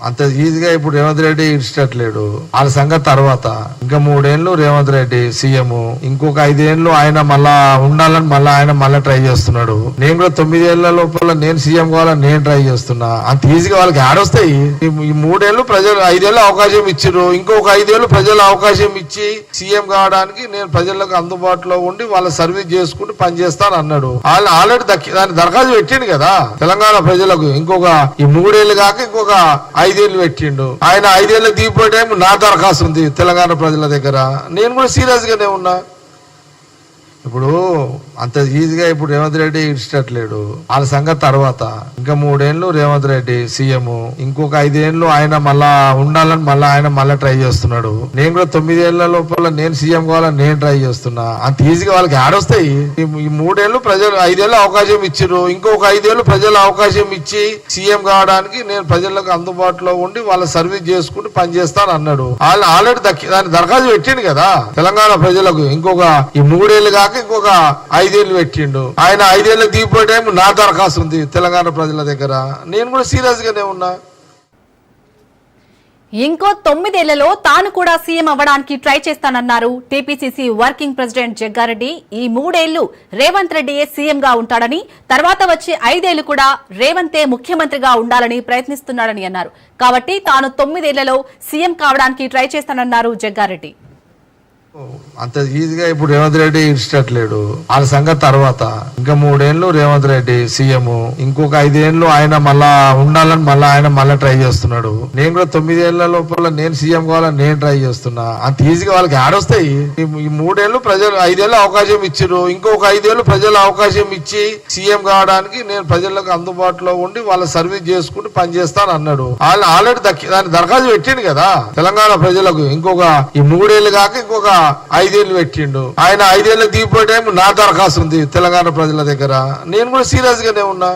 అంత ఈజీగా ఇప్పుడు రేవంత్ రెడ్డి ఇడిచినట్లేడు. వాళ్ళ సంగతి తర్వాత ఇంకా 3 ఏళ్ళు రేవంత్ రెడ్డి సీఎం, ఇంకొక 5 ఏళ్ళు ఆయన మళ్ళా ఉండాలని ఆయన ట్రై చేస్తున్నాడు. నేను కూడా 9 ఏళ్ల లోపల నేను సీఎం కావాలని నేను ట్రై చేస్తున్నా. అంత ఈజీగా వాళ్ళకి ఆడొస్తాయి. ఈ 3 ఏళ్ళు ప్రజలు 5 ఏళ్ళు అవకాశం ఇచ్చిర్రు, ఇంకొక 5 ఏళ్ళు ప్రజలు అవకాశం ఇచ్చి సీఎం కావడానికి నేను ప్రజలకు అందుబాటులో ఉండి వాళ్ళ సర్వీస్ చేసుకుంటూ పనిచేస్తాను అన్నాడు. వాళ్ళు ఆల్రెడీ దాని దరఖాస్తు పెట్టిండు కదా తెలంగాణ ప్రజలకు. ఇంకొక ఈ 3 ఏళ్ళు కాక ఇంకొక 5 ఏళ్ళు పెట్టిండు. ఆయన 5 ఏళ్ళకి దిగిపోయే టైం నా దరఖాస్తు ఉంది తెలంగాణ ప్రజల దగ్గర. నేను కూడా సీరియస్ గానే ఉన్నా. ఇప్పుడు అంత ఈజీగా ఇప్పుడు రేవంత్ రెడ్డి ఇడిచినట్లేడు. వాళ్ళ సంగతి తర్వాత ఇంకా 3 ఏళ్ళు రేవంత్ రెడ్డి సీఎం, ఇంకొక 5 ఏళ్ళు ఆయన మళ్ళా ఉండాలని ఆయన ట్రై చేస్తున్నాడు. నేను కూడా 9 ఏళ్ల లోపల నేను సీఎం కావాలని నేను ట్రై చేస్తున్నా. అంత ఈజీగా వాళ్ళకి ఆడొస్తాయి. ఈ 3 ఏళ్ళు ప్రజలు 5 ఏళ్ళు అవకాశం ఇచ్చిర్రు, ఇంకొక 5 ఏళ్ళు ప్రజలు అవకాశం ఇచ్చి సీఎం కావడానికి నేను ప్రజలకు అందుబాటులో ఉండి వాళ్ళ సర్వీస్ చేసుకుంటూ పనిచేస్తాను అన్నాడు. వాళ్ళు ఆల్రెడీ దాని దరఖాస్తు పెట్టిండు కదా తెలంగాణ ప్రజలకు. ఇంకొక ఈ 3 ఏళ్ళు కాక ఇంకొక 5 ఏళ్ళు పెట్టిండు. ఆయన 5 ఏళ్ళకి దిగిపోయే టైం నా దరఖాస్తు ఉంది తెలంగాణ ప్రజల దగ్గర. నేను కూడా సీరియస్ గానే ఉన్నా. ఇంకో 9 ఏళ్లలో తాను కూడా సీఎం అవ్వడానికి ట్రై చేస్తానన్నారు టీపీసీసీ వర్కింగ్ ప్రెసిడెంట్ జగ్గారెడ్డి. ఈ 3 ఏళ్లు రేవంత్ రెడ్డియే సీఎం గా ఉంటాడని, తర్వాత వచ్చే 5 ఏళ్లు కూడా రేవంతే ముఖ్యమంత్రిగా ఉండాలని ప్రయత్నిస్తున్నాడని అన్నారు. కాబట్టి తాను 9 ఏళ్లలో సీఎం కావడానికి ట్రై చేస్తానన్నారు జగ్గారెడ్డి. అంత ఈజీగా ఇప్పుడు రేవంత్ రెడ్డి ఇడిచినట్లేడు. వాళ్ళ సంగతి తర్వాత ఇంకా 3 ఏళ్ళు రేవంత్ రెడ్డి సీఎం, ఇంకొక 5 ఏళ్ళు ఆయన మళ్ళా ఉండాలని ఆయన ట్రై చేస్తున్నాడు. నేను కూడా 9 ఏళ్ల లోపల నేను సీఎం కావాలని నేను ట్రై చేస్తున్నా. అంత ఈజీగా వాళ్ళకి ఆడొస్తాయి. ఈ 3 ఏళ్ళు ప్రజలు 5 ఏళ్ళు అవకాశం ఇచ్చిర్రు, ఇంకొక 5 ఏళ్ళు ప్రజలు అవకాశం ఇచ్చి సీఎం కావడానికి నేను ప్రజలకు అందుబాటులో ఉండి వాళ్ళ సర్వీస్ చేసుకుంటూ పనిచేస్తాను అన్నాడు. వాళ్ళు ఆల్రెడీ దాని దరఖాస్తు పెట్టిండు కదా తెలంగాణ ప్రజలకు. ఇంకొక ఈ 3 ఏళ్ళు కాక ఇంకొక 5 ఏళ్ళు పెట్టిండు. ఆయన 5 ఏళ్ళకి దిగిపోయే టైం నా దరఖాస్తు ఉంది తెలంగాణ ప్రజల దగ్గర. నేను కూడా సీరియస్ గానే ఉన్నా.